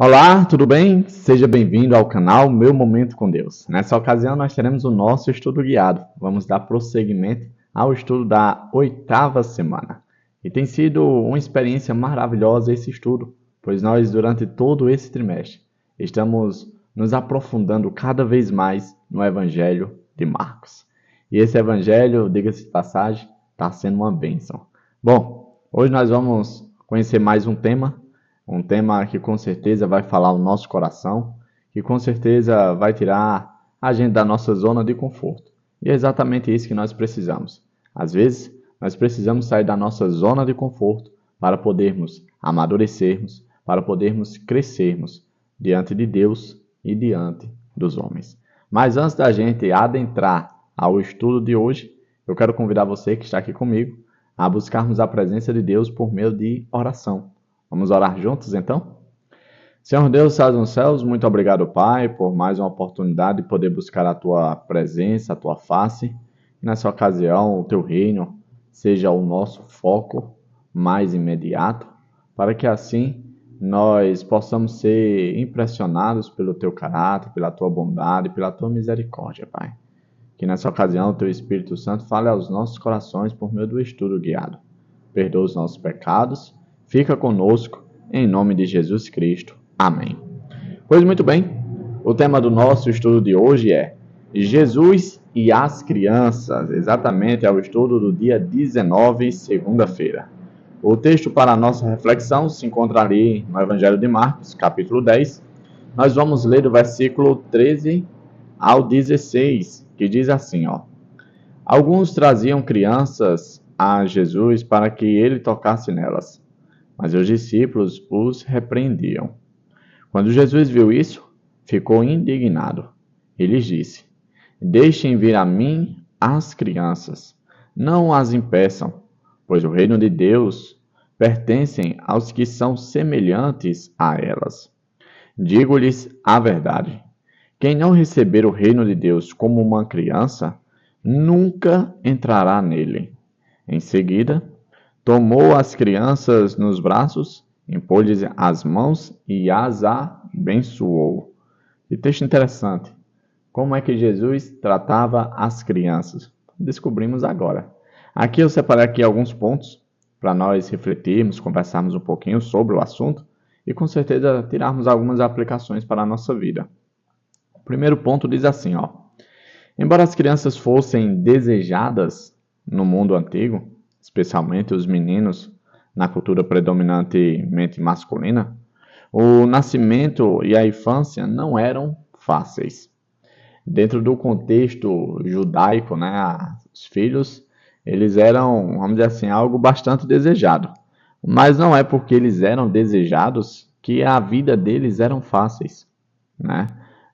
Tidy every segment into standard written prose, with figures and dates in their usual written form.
Olá, tudo bem? Seja bem-vindo ao canal Meu Momento com Deus. Nessa ocasião, nós teremos o nosso estudo guiado. Vamos dar prosseguimento ao estudo da 8ª semana. E tem sido uma experiência maravilhosa esse estudo, pois nós, durante todo esse trimestre, estamos nos aprofundando cada vez mais no Evangelho de Marcos. E esse Evangelho, diga-se de passagem, está sendo uma bênção. Bom, hoje nós vamos conhecer mais um tema que com certeza vai falar o nosso coração, que com certeza vai tirar a gente da nossa zona de conforto. E é exatamente isso que nós precisamos. Às vezes, nós precisamos sair da nossa zona de conforto para podermos amadurecermos, para podermos crescermos diante de Deus e diante dos homens. Mas antes da gente adentrar ao estudo de hoje, eu quero convidar você que está aqui comigo a buscarmos a presença de Deus por meio de oração. Vamos orar juntos, então? Senhor Deus, estás nos céus, muito obrigado, Pai, por mais uma oportunidade de poder buscar a Tua presença, a Tua face. E nessa ocasião, o Teu reino seja o nosso foco mais imediato, para que assim nós possamos ser impressionados pelo Teu caráter, pela Tua bondade, pela Tua misericórdia, Pai. Que nessa ocasião o Teu Espírito Santo fale aos nossos corações por meio do estudo guiado. Perdoa os nossos pecados. Fica conosco, em nome de Jesus Cristo. Amém. Pois muito bem, o tema do nosso estudo de hoje é Jesus e as crianças. Exatamente, é o estudo do dia 19, segunda-feira. O texto para a nossa reflexão se encontra ali no Evangelho de Marcos, capítulo 10. Nós vamos ler do versículo 13 ao 16, que diz assim, ó. Alguns traziam crianças a Jesus para que ele tocasse nelas. Mas os discípulos os repreendiam. Quando Jesus viu isso, ficou indignado e lhes disse: Deixem vir a mim as crianças, não as impeçam, pois o reino de Deus pertence aos que são semelhantes a elas. Digo-lhes a verdade: quem não receber o reino de Deus como uma criança, nunca entrará nele. Em seguida, tomou as crianças nos braços, impôs-lhes as mãos e as abençoou. Que texto interessante. Como é que Jesus tratava as crianças? Descobrimos agora. Aqui eu separei aqui alguns pontos para nós refletirmos, conversarmos um pouquinho sobre o assunto e com certeza tirarmos algumas aplicações para a nossa vida. O primeiro ponto diz assim, ó. Embora as crianças fossem desejadas no mundo antigo, especialmente os meninos, na cultura predominantemente masculina, o nascimento e a infância não eram fáceis. Dentro do contexto judaico, os filhos, eles eram, vamos dizer assim, algo bastante desejado. Mas não é porque eles eram desejados que a vida deles eram fáceis, né?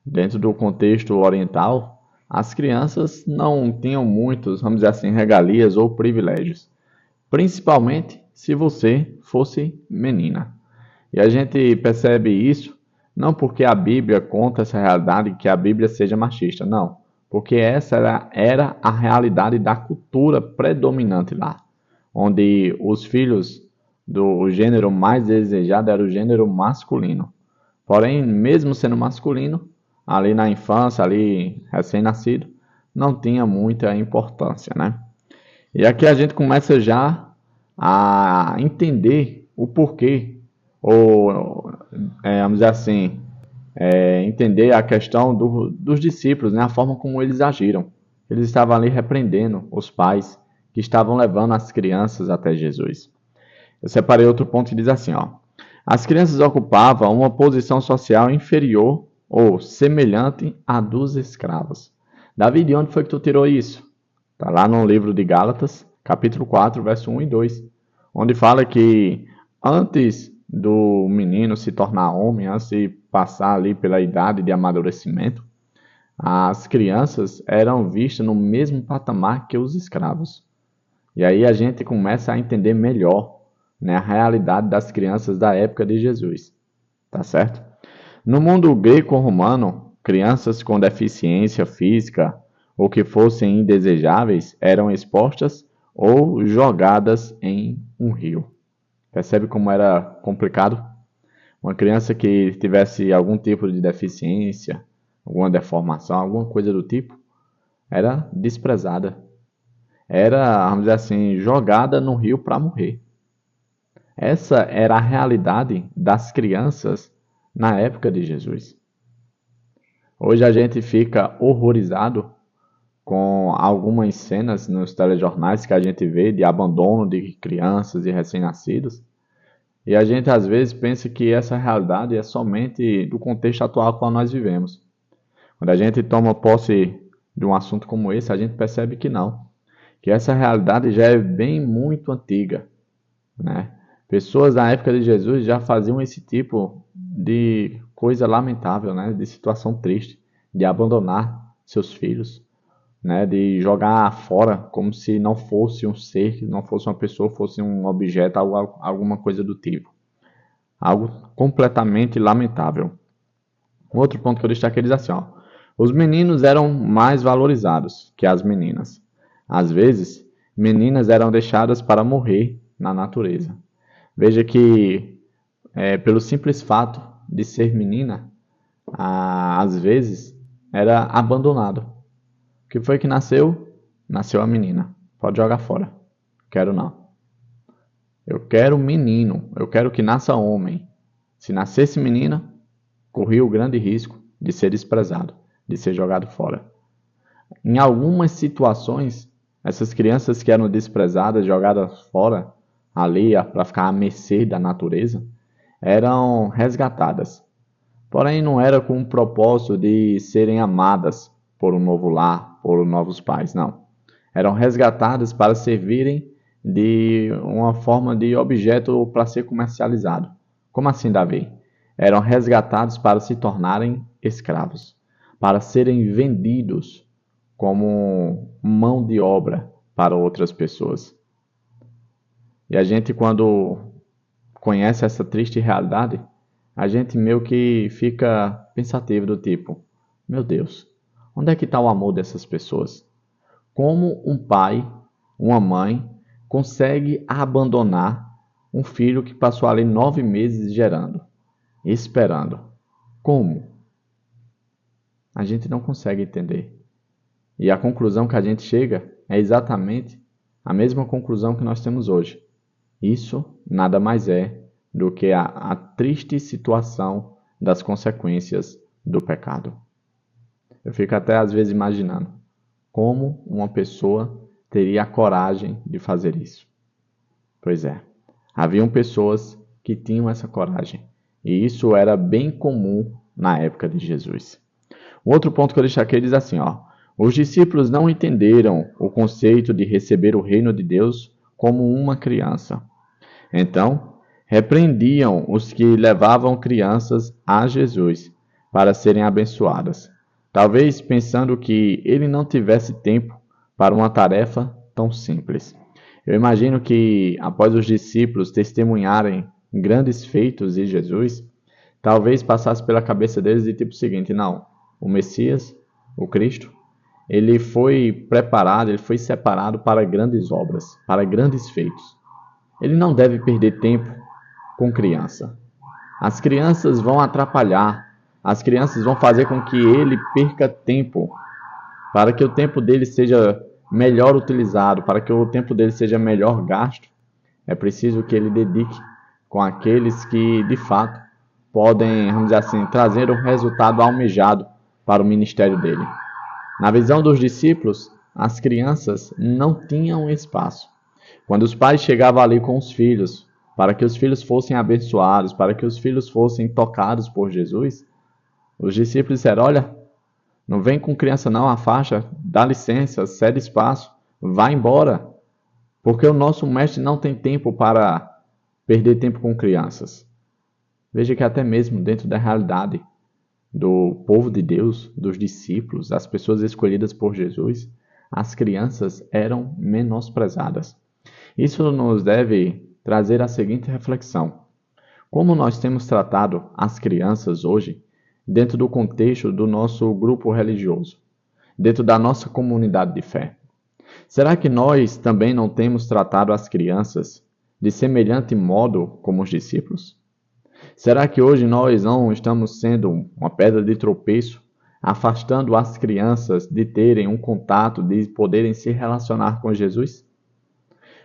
Dentro do contexto oriental, as crianças não tinham muitos, vamos dizer assim, regalias ou privilégios. Principalmente se você fosse menina. E a gente percebe isso não porque a Bíblia conta essa realidade, que a Bíblia seja machista, não. Porque essa era a realidade da cultura predominante lá, onde os filhos do gênero mais desejado era o gênero masculino. Porém, mesmo sendo masculino, ali na infância, ali recém-nascido, não tinha muita importância, né? E aqui a gente começa já a entender o porquê, ou vamos dizer assim, entender a questão dos discípulos, né? A forma como eles agiram. Eles estavam ali repreendendo os pais que estavam levando as crianças até Jesus. Eu separei outro ponto que diz assim, ó. As crianças ocupavam uma posição social inferior ou semelhante à dos escravos. Davi, de onde foi que tu tirou isso? Está lá no livro de Gálatas, capítulo 4, verso 1 e 2, onde fala que antes do menino se tornar homem, antes de passar ali pela idade de amadurecimento, as crianças eram vistas no mesmo patamar que os escravos. E aí a gente começa a entender melhor, né, a realidade das crianças da época de Jesus. Tá certo? No mundo greco-romano, crianças com deficiência física ou que fossem indesejáveis eram expostas ou jogadas em um rio. Percebe como era complicado? Uma criança que tivesse algum tipo de deficiência, alguma deformação, alguma coisa do tipo, era desprezada. Era, vamos dizer assim, jogada no rio para morrer. Essa era a realidade das crianças na época de Jesus. Hoje a gente fica horrorizado com algumas cenas nos telejornais que a gente vê de abandono de crianças e recém-nascidos. E a gente às vezes pensa que essa realidade é somente do contexto atual qual nós vivemos. Quando a gente toma posse de um assunto como esse, a gente percebe que não. Que essa realidade já é bem muito antiga, né? Pessoas na época de Jesus já faziam esse tipo de coisa lamentável, né? De situação triste, de abandonar seus filhos, né? De jogar fora como se não fosse um ser, não fosse uma pessoa, fosse um objeto, alguma coisa do tipo. Algo completamente lamentável. Um outro ponto que eu destaquei diz assim, ó, os meninos eram mais valorizados que as meninas. Às vezes, meninas eram deixadas para morrer na natureza. Veja que, pelo simples fato de ser menina, às vezes era abandonado. O que foi que nasceu? Nasceu a menina. Pode jogar fora. Quero não. Eu quero menino. Eu quero que nasça homem. Se nascesse menina, corria o grande risco de ser desprezado, de ser jogado fora. Em algumas situações, essas crianças que eram desprezadas, jogadas fora, ali para ficar à mercê da natureza, eram resgatadas. Porém, não era com o propósito de serem amadas por um novo lar, por novos pais, não. Eram resgatadas para servirem de uma forma de objeto para ser comercializado. Como assim, Davi? Eram resgatados para se tornarem escravos, para serem vendidos como mão de obra para outras pessoas. E a gente, quando conhece essa triste realidade, a gente meio que fica pensativo do tipo, meu Deus, onde é que está o amor dessas pessoas? Como um pai, uma mãe, consegue abandonar um filho que passou ali 9 meses gerando, esperando? Como? A gente não consegue entender. E a conclusão que a gente chega é exatamente a mesma conclusão que nós temos hoje. Isso nada mais é do que a triste situação das consequências do pecado. Eu fico até às vezes imaginando como uma pessoa teria a coragem de fazer isso. Pois é, haviam pessoas que tinham essa coragem, e isso era bem comum na época de Jesus. Um outro ponto que eu deixei aqui diz assim, ó, os discípulos não entenderam o conceito de receber o reino de Deus como uma criança. Então, repreendiam os que levavam crianças a Jesus para serem abençoadas, talvez pensando que ele não tivesse tempo para uma tarefa tão simples. Eu imagino que, após os discípulos testemunharem grandes feitos de Jesus, talvez passasse pela cabeça deles de tipo seguinte, não, o Messias, o Cristo, ele foi preparado, ele foi separado para grandes obras, para grandes feitos. Ele não deve perder tempo com criança. As crianças vão atrapalhar, as crianças vão fazer com que ele perca tempo, para que o tempo dele seja melhor utilizado, para que o tempo dele seja melhor gasto. É preciso que ele dedique com aqueles que, de fato, podem, vamos dizer assim, trazer um resultado almejado para o ministério dele. Na visão dos discípulos, as crianças não tinham espaço. Quando os pais chegavam ali com os filhos, para que os filhos fossem abençoados, para que os filhos fossem tocados por Jesus, os discípulos disseram, olha, não vem com criança não, afasta, dá licença, cede espaço, vá embora, porque o nosso mestre não tem tempo para perder tempo com crianças. Veja que até mesmo dentro da realidade do povo de Deus, dos discípulos, as pessoas escolhidas por Jesus, as crianças eram menosprezadas. Isso nos deve trazer a seguinte reflexão: como nós temos tratado as crianças hoje dentro do contexto do nosso grupo religioso, dentro da nossa comunidade de fé? Será que nós também não temos tratado as crianças de semelhante modo como os discípulos? Será que hoje nós não estamos sendo uma pedra de tropeço, afastando as crianças de terem um contato, de poderem se relacionar com Jesus?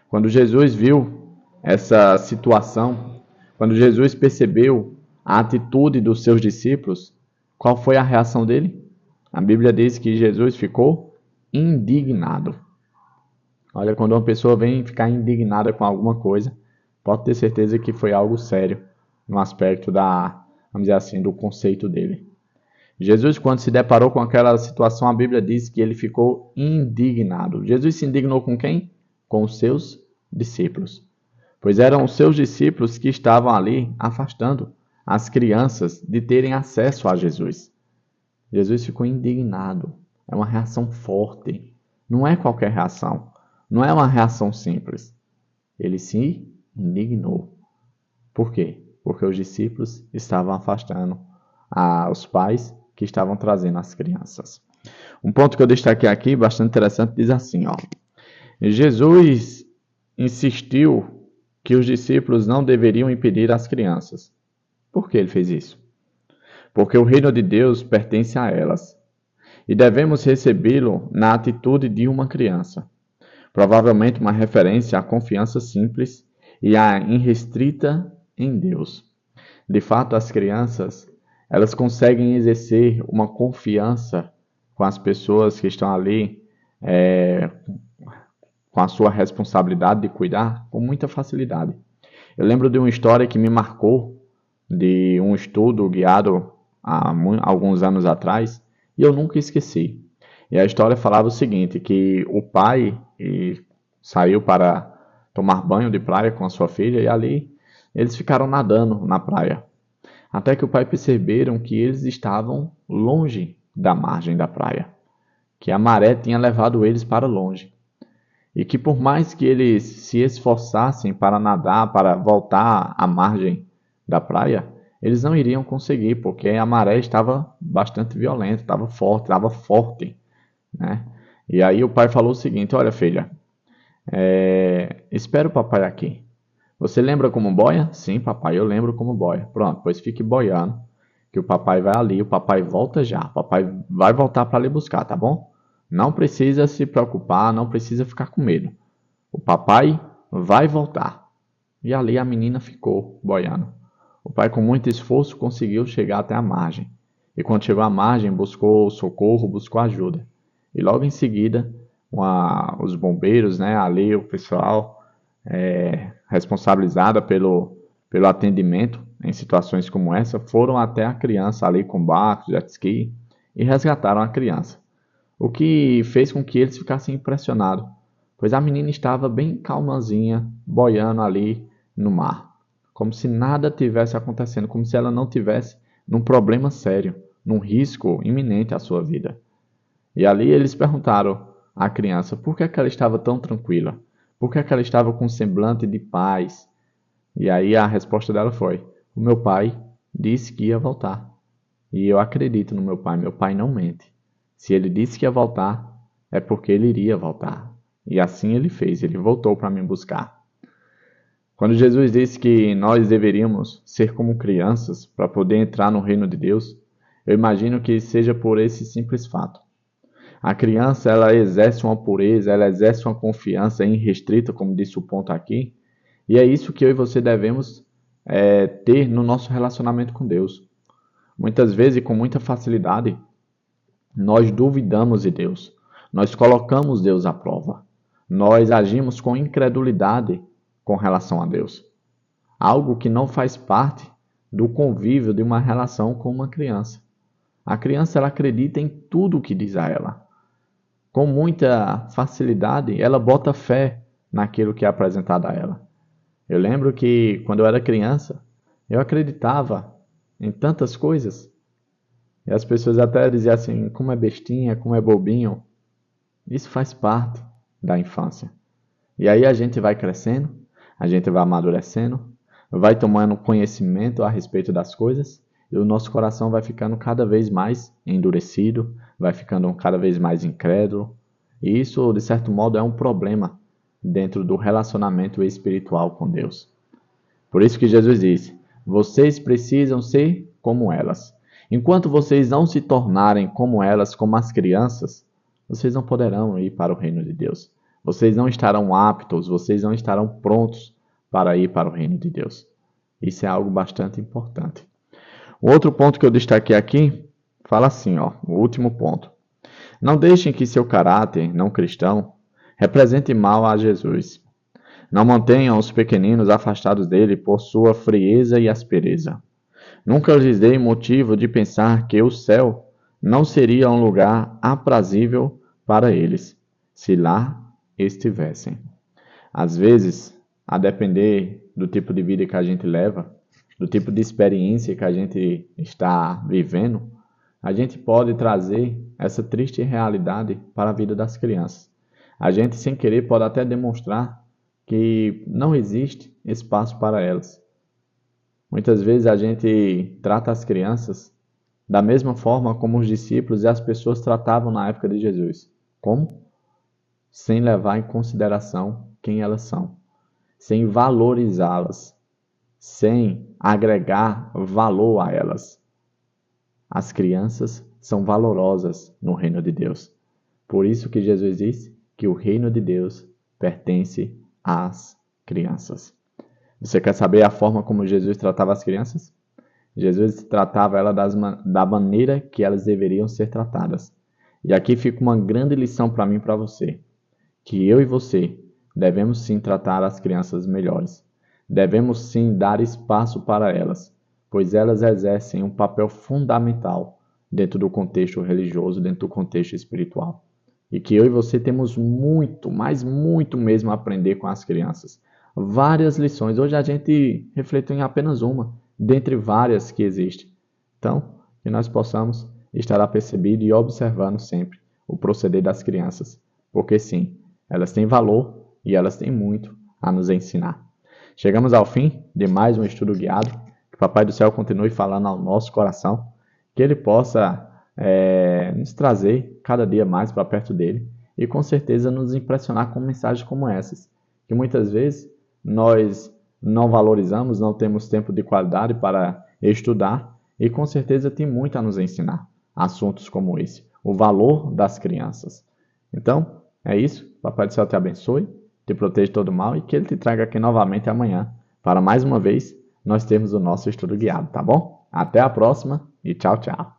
Quando Jesus viu essa situação, quando Jesus percebeu a atitude dos seus discípulos, qual foi a reação dele? A Bíblia diz que Jesus ficou indignado. Olha, quando uma pessoa vem ficar indignada com alguma coisa, pode ter certeza que foi algo sério no aspecto vamos dizer assim, do conceito dele. Jesus, quando se deparou com aquela situação, a Bíblia diz que ele ficou indignado. Jesus se indignou com quem? Com os seus discípulos. Pois eram os seus discípulos que estavam ali afastando as crianças de terem acesso a Jesus. Jesus ficou indignado. É uma reação forte. Não é qualquer reação. Não é uma reação simples. Ele se indignou. Por quê? Porque os discípulos estavam afastando os pais que estavam trazendo as crianças. Um ponto que eu destaquei aqui, bastante interessante, diz assim, ó. Jesus insistiu que os discípulos não deveriam impedir as crianças. Por que ele fez isso? Porque o reino de Deus pertence a elas. E devemos recebê-lo na atitude de uma criança. Provavelmente uma referência à confiança simples e à irrestrita em Deus. De fato, as crianças, elas conseguem exercer uma confiança com as pessoas que estão ali, com a sua responsabilidade de cuidar, com muita facilidade. Eu lembro de uma história que me marcou, de um estudo guiado há alguns anos atrás, e eu nunca esqueci. E a história falava o seguinte, que o pai saiu para tomar banho de praia com a sua filha, e ali eles ficaram nadando na praia. Até que o pai perceberam que eles estavam longe da margem da praia, que a maré tinha levado eles para longe. E que por mais que eles se esforçassem para nadar, para voltar à margem da praia, eles não iriam conseguir, porque a maré estava bastante violenta, estava forte, né? E aí o pai falou o seguinte, olha filha, espera o papai aqui. Você lembra como boia? Sim, papai, eu lembro como boia. Pronto, pois fique boiando, que o papai vai ali, o papai volta já. O papai vai voltar para lhe buscar, tá bom? Não precisa se preocupar, não precisa ficar com medo. O papai vai voltar. E ali a menina ficou boiando. O pai, com muito esforço, conseguiu chegar até a margem. E quando chegou à margem, buscou socorro, buscou ajuda. E logo em seguida, os bombeiros, né, ali o pessoal responsabilizado pelo atendimento em situações como essa, foram até a criança ali com barco, jet ski, e resgataram a criança. O que fez com que eles ficassem impressionados, pois a menina estava bem calmazinha, boiando ali no mar, como se nada tivesse acontecendo, como se ela não tivesse num problema sério, num risco iminente à sua vida. E ali eles perguntaram à criança por que ela estava tão tranquila, por que ela estava com um semblante de paz. E aí a resposta dela foi, o meu pai disse que ia voltar. E eu acredito no meu pai não mente. Se ele disse que ia voltar, é porque ele iria voltar. E assim ele fez, ele voltou para me buscar. Quando Jesus disse que nós deveríamos ser como crianças para poder entrar no reino de Deus, eu imagino que seja por esse simples fato. A criança, ela exerce uma pureza, ela exerce uma confiança irrestrita, como disse o ponto aqui, e é isso que eu e você devemos ter no nosso relacionamento com Deus. Muitas vezes, e com muita facilidade, nós duvidamos de Deus. Nós colocamos Deus à prova. Nós agimos com incredulidade com relação a Deus. Algo que não faz parte do convívio de uma relação com uma criança. A criança, ela acredita em tudo o que diz a ela. Com muita facilidade, ela bota fé naquilo que é apresentado a ela. Eu lembro que, quando eu era criança, eu acreditava em tantas coisas. E as pessoas até diziam assim, como é bestinha, como é bobinho. Isso faz parte da infância. E aí a gente vai crescendo, a gente vai amadurecendo, vai tomando conhecimento a respeito das coisas, e o nosso coração vai ficando cada vez mais endurecido, vai ficando cada vez mais incrédulo. E isso, de certo modo, é um problema dentro do relacionamento espiritual com Deus. Por isso que Jesus disse, Vocês precisam ser como elas. Enquanto vocês não se tornarem como elas, como as crianças, vocês não poderão ir para o reino de Deus. Vocês não estarão aptos, vocês não estarão prontos para ir para o reino de Deus. Isso é algo bastante importante. O outro ponto que eu destaquei aqui, fala assim, ó, o último ponto. Não deixem que seu caráter não cristão represente mal a Jesus. Não mantenham os pequeninos afastados dele por sua frieza e aspereza. Nunca lhes dei motivo de pensar que o céu não seria um lugar aprazível para eles, se lá estivessem. Às vezes, a depender do tipo de vida que a gente leva, do tipo de experiência que a gente está vivendo, a gente pode trazer essa triste realidade para a vida das crianças. A gente, sem querer, pode até demonstrar que não existe espaço para elas. Muitas vezes a gente trata as crianças da mesma forma como os discípulos e as pessoas tratavam na época de Jesus. Como? Sem levar em consideração quem elas são, sem valorizá-las, sem agregar valor a elas. As crianças são valorosas no reino de Deus. Por isso que Jesus disse que o reino de Deus pertence às crianças. Você quer saber a forma como Jesus tratava as crianças? Jesus tratava elas da maneira que elas deveriam ser tratadas. E aqui fica uma grande lição para mim e para você. Que eu e você devemos sim tratar as crianças melhores. Devemos sim dar espaço para elas, pois elas exercem um papel fundamental dentro do contexto religioso, dentro do contexto espiritual. E que eu e você temos muito, mas muito mesmo a aprender com as crianças. Várias lições. Hoje a gente refletiu em apenas uma, dentre várias que existem. Então, que nós possamos estar apercebidos e observando sempre o proceder das crianças. Porque sim, elas têm valor e elas têm muito a nos ensinar. Chegamos ao fim de mais um estudo guiado. Que o Papai do Céu continue falando ao nosso coração. Que Ele possa nos trazer cada dia mais para perto dele. E com certeza nos impressionar com mensagens como essas. Que muitas vezes nós não valorizamos, não temos tempo de qualidade para estudar. E com certeza tem muito a nos ensinar. Assuntos como esse. O valor das crianças. Então, é isso. Papai do Céu te abençoe, te proteja de todo mal e que Ele te traga aqui novamente amanhã para mais uma vez nós termos o nosso estudo guiado, tá bom? Até a próxima e tchau, tchau.